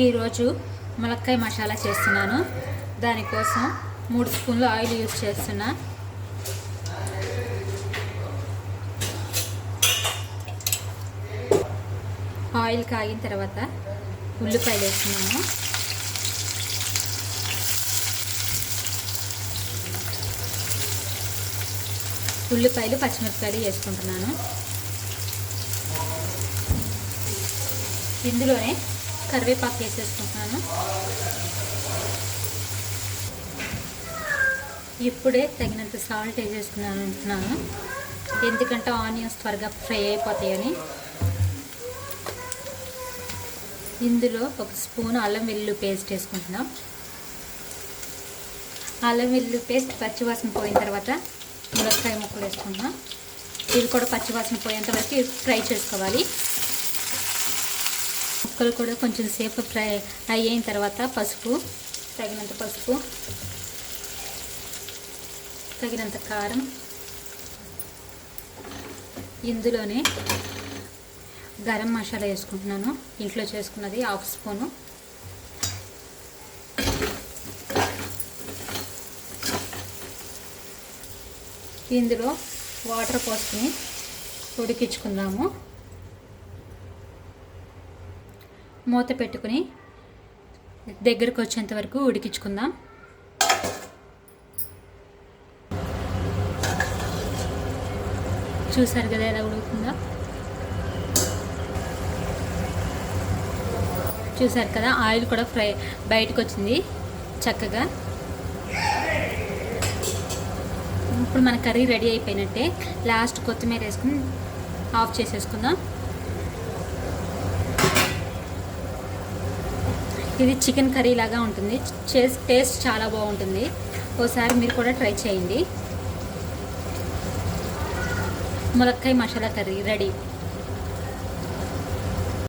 ఈరోజు ములక్కాయ మసాలా చేస్తున్నాను. దానికోసం 3 స్పూన్లు ఆయిల్ యూజ్ చేస్తున్నా. ఆయిల్ కాగిన తర్వాత ఉల్లిపాయలు వేస్తున్నాను. ఉల్లిపాయలు పచ్చిమిరపకాయలు వేసుకుంటున్నాను. ఇందులోనే కరివేపాకు వేసేసుకుంటున్నాను. ఇప్పుడే తగినంత సాల్ట్ వేసేసుకున్నాను, ఎందుకంటే ఆనియన్స్ త్వరగా ఫ్రై అయిపోతాయని. ఇందులో 1 స్పూన్ అల్లం వెల్లుల్లి పేస్ట్ వేసుకుంటున్నాం. అల్లం వెల్లుల్లి పేస్ట్ పచ్చివాసన పోయిన తర్వాత ములక్కాయ ముక్కలు వేసుకుంటున్నాం. ఇవి కూడా పచ్చివాసన పోయేంత వరకు ఫ్రై చేసుకోవాలి. ముక్కలు కూడా కొంచెం సేపు ఫ్రై అయిన తర్వాత పసుపు, తగినంత పసుపు, తగినంత కారం, ఇందులోనే గరం మసాలా వేసుకుంటున్నాను. ఇంట్లో చేసుకున్నది 1/2 స్పూను. ఇందులో వాటర్ పోసుకుని ఉడికించుకుందాము. మూత పెట్టుకుని దగ్గరకు వచ్చేంత వరకు ఉడికించుకుందాం. చూసారు కదా ఎలా ఉడుకుతుందో. చూసారు కదా, ఆయిల్ కూడా బయటకు వచ్చింది చక్కగా. ఇప్పుడు మన కర్రీ రెడీ అయిపోయినట్టే. లాస్ట్ కొత్తిమీర వేసుకుని ఆఫ్ చేసేసుకుందాం. ఇది చికెన్ కర్రీ లాగా ఉంటుంది. టేస్ట్ చాలా బాగుంటుంది. ఓసారి మీరు కూడా ట్రై చేయండి. ములక్కాయ మసాలా కర్రీ రెడీ.